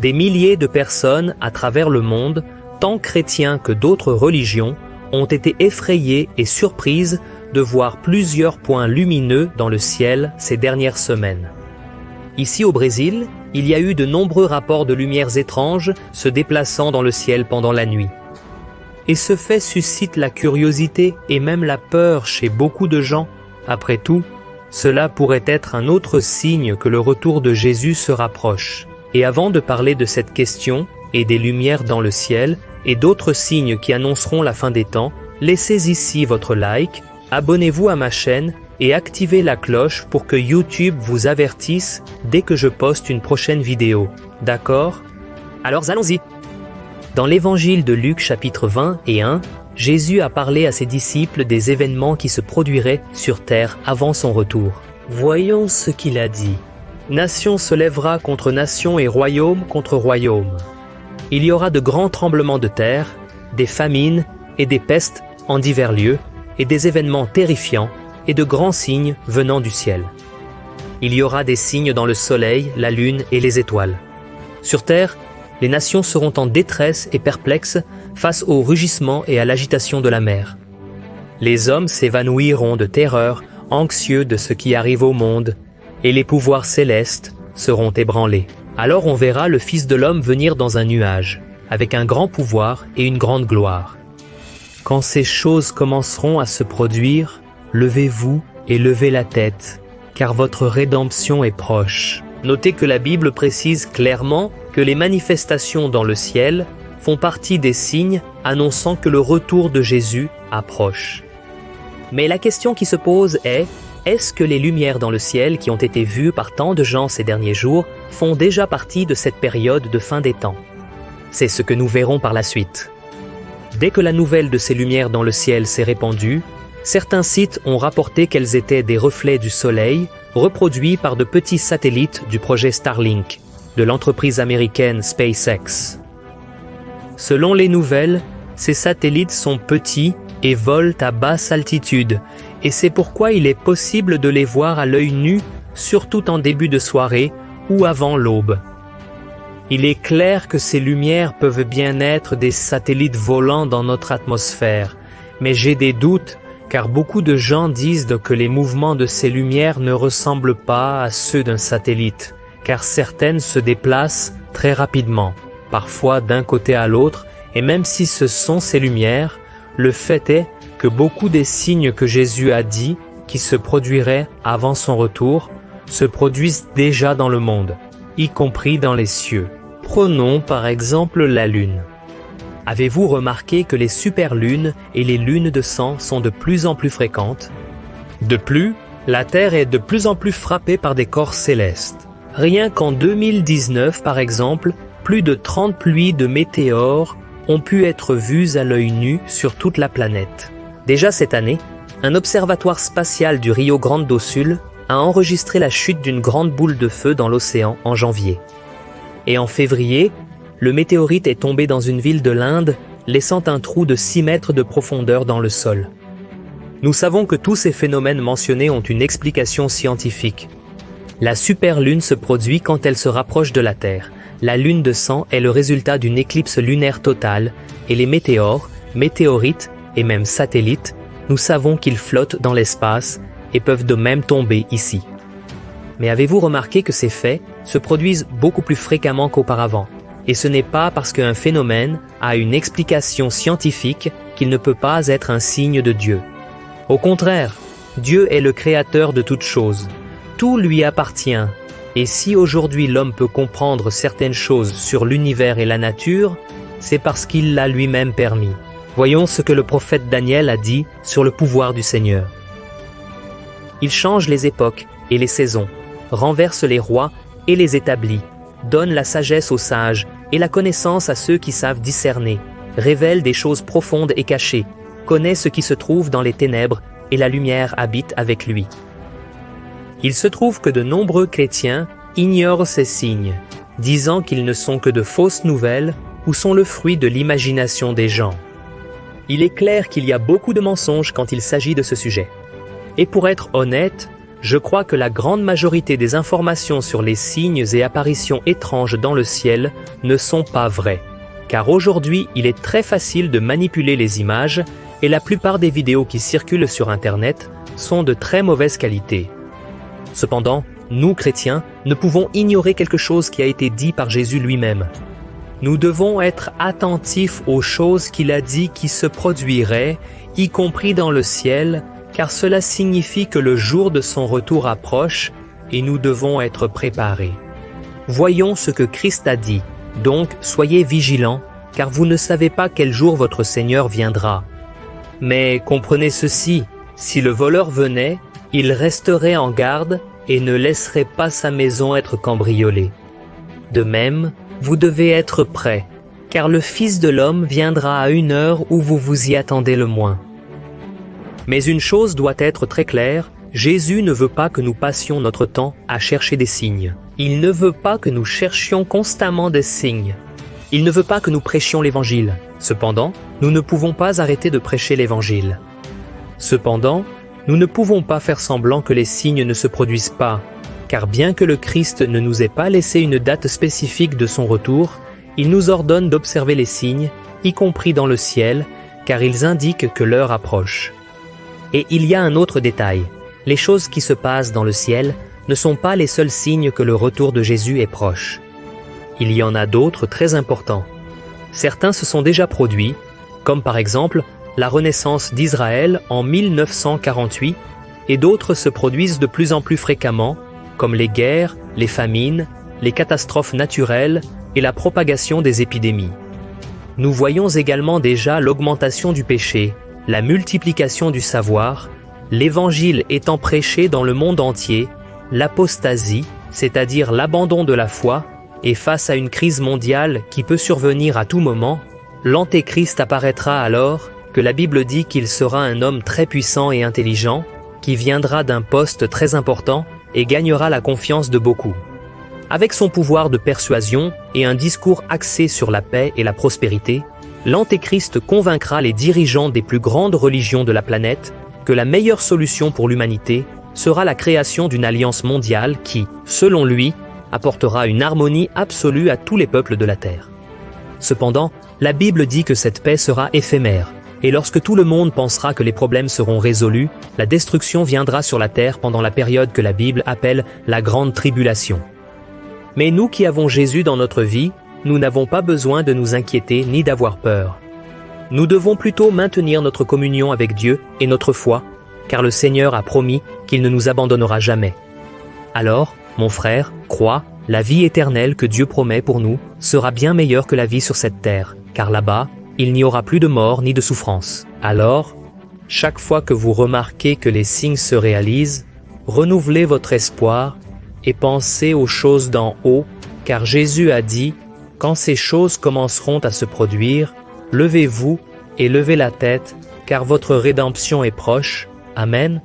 Des milliers de personnes à travers le monde, tant chrétiens que d'autres religions, ont été effrayées et surprises de voir plusieurs points lumineux dans le ciel ces dernières semaines. Ici au Brésil, il y a eu de nombreux rapports de lumières étranges se déplaçant dans le ciel pendant la nuit. Et ce fait suscite la curiosité et même la peur chez beaucoup de gens. Après tout, cela pourrait être un autre signe que le retour de Jésus se rapproche. Et avant de parler de cette question et des lumières dans le ciel et d'autres signes qui annonceront la fin des temps, laissez ici votre like, abonnez-vous à ma chaîne et activez la cloche pour que YouTube vous avertisse dès que je poste une prochaine vidéo. D'accord? Alors allons-y! Dans l'évangile de Luc chapitre 20 et 1, Jésus a parlé à ses disciples des événements qui se produiraient sur terre avant son retour. Voyons ce qu'il a dit. Nation se lèvera contre nation et royaume contre royaume. Il y aura de grands tremblements de terre, des famines et des pestes en divers lieux, et des événements terrifiants et de grands signes venant du ciel. Il y aura des signes dans le soleil, la lune et les étoiles. Sur terre, les nations seront en détresse et perplexes face au rugissement et à l'agitation de la mer. Les hommes s'évanouiront de terreur, anxieux de ce qui arrive au monde, et les pouvoirs célestes seront ébranlés. Alors on verra le Fils de l'homme venir dans un nuage, avec un grand pouvoir et une grande gloire. Quand ces choses commenceront à se produire, levez-vous et levez la tête, car votre rédemption est proche. Notez que la Bible précise clairement que les manifestations dans le ciel font partie des signes annonçant que le retour de Jésus approche. Mais la question qui se pose est-ce que les lumières dans le ciel qui ont été vues par tant de gens ces derniers jours font déjà partie de cette période de fin des temps? C'est ce que nous verrons par la suite. Dès que la nouvelle de ces lumières dans le ciel s'est répandue, certains sites ont rapporté qu'elles étaient des reflets du soleil reproduits par de petits satellites du projet Starlink, de l'entreprise américaine SpaceX. Selon les nouvelles, ces satellites sont petits et volent à basse altitude, et c'est pourquoi il est possible de les voir à l'œil nu, surtout en début de soirée ou avant l'aube. Il est clair que ces lumières peuvent bien être des satellites volants dans notre atmosphère, mais j'ai des doutes car beaucoup de gens disent que les mouvements de ces lumières ne ressemblent pas à ceux d'un satellite, car certaines se déplacent très rapidement, parfois d'un côté à l'autre, et même si ce sont ces lumières, le fait est que beaucoup des signes que Jésus a dit qui se produiraient avant son retour se produisent déjà dans le monde, y compris dans les cieux. Prenons par exemple la Lune. Avez-vous remarqué que les superlunes et les lunes de sang sont de plus en plus fréquentes? De plus, la Terre est de plus en plus frappée par des corps célestes. Rien qu'en 2019, par exemple, plus de 30 pluies de météores ont pu être vues à l'œil nu sur toute la planète. Déjà cette année, un observatoire spatial du Rio Grande do Sul a enregistré la chute d'une grande boule de feu dans l'océan en janvier. Et en février, le météorite est tombé dans une ville de l'Inde, laissant un trou de 6 mètres de profondeur dans le sol. Nous savons que tous ces phénomènes mentionnés ont une explication scientifique. La superlune se produit quand elle se rapproche de la Terre. La lune de sang est le résultat d'une éclipse lunaire totale, et les météores, météorites et même satellites, nous savons qu'ils flottent dans l'espace et peuvent de même tomber ici. Mais avez-vous remarqué que ces faits se produisent beaucoup plus fréquemment qu'auparavant? Et ce n'est pas parce qu'un phénomène a une explication scientifique qu'il ne peut pas être un signe de Dieu. Au contraire, Dieu est le créateur de toutes choses. Tout lui appartient. Et si aujourd'hui l'homme peut comprendre certaines choses sur l'univers et la nature, c'est parce qu'il l'a lui-même permis. Voyons ce que le prophète Daniel a dit sur le pouvoir du Seigneur. Il change les époques et les saisons, renverse les rois et les établit, donne la sagesse aux sages et la connaissance à ceux qui savent discerner, révèle des choses profondes et cachées, connaît ce qui se trouve dans les ténèbres et la lumière habite avec lui. Il se trouve que de nombreux chrétiens ignorent ces signes, disant qu'ils ne sont que de fausses nouvelles ou sont le fruit de l'imagination des gens. Il est clair qu'il y a beaucoup de mensonges quand il s'agit de ce sujet. Et pour être honnête, Je crois que la grande majorité des informations sur les signes et apparitions étranges dans le ciel ne sont pas vraies. Car aujourd'hui, il est très facile de manipuler les images et la plupart des vidéos qui circulent sur Internet sont de très mauvaise qualité. Cependant, nous, chrétiens, ne pouvons ignorer quelque chose qui a été dit par Jésus lui-même. Nous devons être attentifs aux choses qu'il a dit qui se produiraient, y compris dans le ciel, car cela signifie que le jour de son retour approche et nous devons être préparés. Voyons ce que Christ a dit. Donc, soyez vigilants, car vous ne savez pas quel jour votre Seigneur viendra. Mais comprenez ceci, si le voleur venait, il resterait en garde et ne laisserait pas sa maison être cambriolée. De même, vous devez être prêts, car le Fils de l'homme viendra à une heure où vous vous y attendez le moins. Mais une chose doit être très claire, Jésus ne veut pas que nous passions notre temps à chercher des signes. Il ne veut pas que nous cherchions constamment des signes. Il ne veut pas que nous prêchions l'Évangile. Cependant, nous ne pouvons pas arrêter de prêcher l'Évangile. Cependant, nous ne pouvons pas faire semblant que les signes ne se produisent pas, car bien que le Christ ne nous ait pas laissé une date spécifique de son retour, il nous ordonne d'observer les signes, y compris dans le ciel, car ils indiquent que l'heure approche. Et il y a un autre détail. Les choses qui se passent dans le ciel ne sont pas les seuls signes que le retour de Jésus est proche. Il y en a d'autres très importants. Certains se sont déjà produits, comme par exemple la renaissance d'Israël en 1948, et d'autres se produisent de plus en plus fréquemment, comme les guerres, les famines, les catastrophes naturelles et la propagation des épidémies. Nous voyons également déjà l'augmentation du péché, la multiplication du savoir, l'Évangile étant prêché dans le monde entier, l'apostasie, c'est-à-dire l'abandon de la foi, et face à une crise mondiale qui peut survenir à tout moment, l'Antéchrist apparaîtra alors, que la Bible dit qu'il sera un homme très puissant et intelligent, qui viendra d'un poste très important et gagnera la confiance de beaucoup. Avec son pouvoir de persuasion et un discours axé sur la paix et la prospérité, l'Antéchrist convaincra les dirigeants des plus grandes religions de la planète que la meilleure solution pour l'humanité sera la création d'une alliance mondiale qui, selon lui, apportera une harmonie absolue à tous les peuples de la Terre. Cependant, la Bible dit que cette paix sera éphémère, et lorsque tout le monde pensera que les problèmes seront résolus, la destruction viendra sur la Terre pendant la période que la Bible appelle la Grande Tribulation. Mais nous qui avons Jésus dans notre vie, nous n'avons pas besoin de nous inquiéter ni d'avoir peur. Nous devons plutôt maintenir notre communion avec Dieu et notre foi, car le Seigneur a promis qu'il ne nous abandonnera jamais. Alors, mon frère, crois, la vie éternelle que Dieu promet pour nous sera bien meilleure que la vie sur cette terre, car là-bas, il n'y aura plus de mort ni de souffrance. Alors, chaque fois que vous remarquez que les signes se réalisent, renouvelez votre espoir et pensez aux choses d'en haut, car Jésus a dit « Quand ces choses commenceront à se produire, levez-vous et levez la tête, car votre rédemption est proche. » Amen.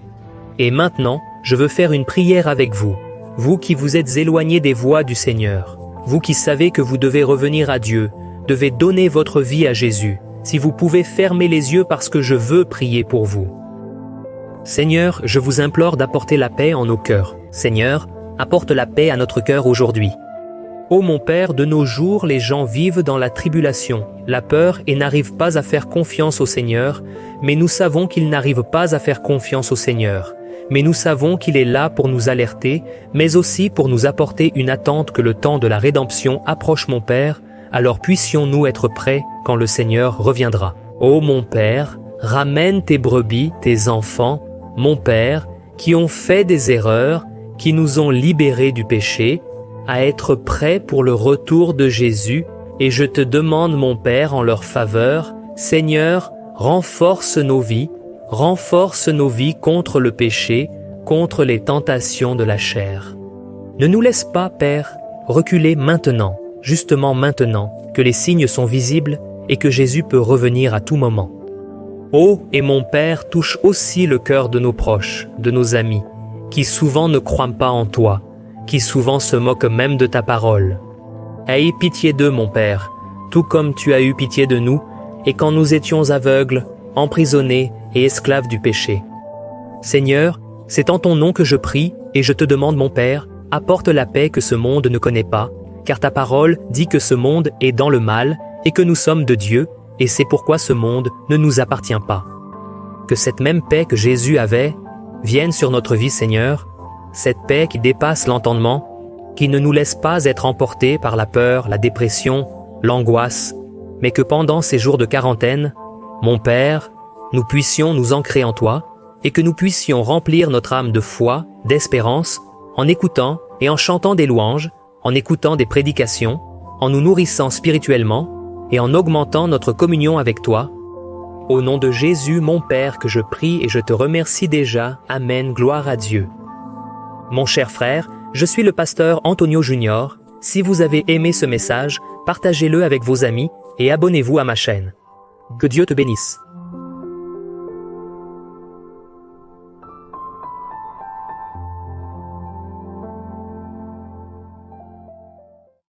Et maintenant, je veux faire une prière avec vous, vous qui vous êtes éloignés des voies du Seigneur, vous qui savez que vous devez revenir à Dieu, devez donner votre vie à Jésus. Si vous pouvez fermer les yeux parce que je veux prier pour vous. Seigneur, je vous implore d'apporter la paix en nos cœurs. Seigneur, apporte la paix à notre cœur aujourd'hui. Ô mon Père, de nos jours, les gens vivent dans la tribulation, la peur et n'arrivent pas à faire confiance au Seigneur, mais nous savons qu'ils n'arrivent pas à faire confiance au Seigneur. Mais nous savons qu'il est là pour nous alerter, mais aussi pour nous apporter une attente que le temps de la rédemption approche, mon Père, alors puissions-nous être prêts quand le Seigneur reviendra. Ô mon Père, ramène tes brebis, tes enfants, mon Père, qui ont fait des erreurs, qui nous ont libérés du péché, à être prêts pour le retour de Jésus, et je te demande, mon Père, en leur faveur, Seigneur, renforce nos vies contre le péché, contre les tentations de la chair. Ne nous laisse pas, Père, reculer maintenant, justement maintenant, que les signes sont visibles et que Jésus peut revenir à tout moment. Ô et mon Père, touche aussi le cœur de nos proches, de nos amis, qui souvent ne croient pas en toi, qui souvent se moquent même de ta parole. Aie pitié d'eux, mon Père, tout comme tu as eu pitié de nous, et quand nous étions aveugles, emprisonnés et esclaves du péché. Seigneur, C'est en ton nom que je prie, et je te demande, mon Père, apporte la paix que ce monde ne connaît pas, car ta parole dit que ce monde est dans le mal, et que nous sommes de Dieu, et c'est pourquoi ce monde ne nous appartient pas. Que cette même paix que Jésus avait vienne sur notre vie, Seigneur, cette paix qui dépasse l'entendement, qui ne nous laisse pas être emportés par la peur, la dépression, l'angoisse, mais que pendant ces jours de quarantaine, mon Père, nous puissions nous ancrer en toi, et que nous puissions remplir notre âme de foi, d'espérance, en écoutant et en chantant des louanges, en écoutant des prédications, en nous nourrissant spirituellement et en augmentant notre communion avec toi. Au nom de Jésus, mon Père, que je prie et je te remercie déjà. Amen, gloire à Dieu. Mon cher frère, je suis le pasteur Antonio Junior. Si vous avez aimé ce message, partagez-le avec vos amis et abonnez-vous à ma chaîne. Que Dieu te bénisse.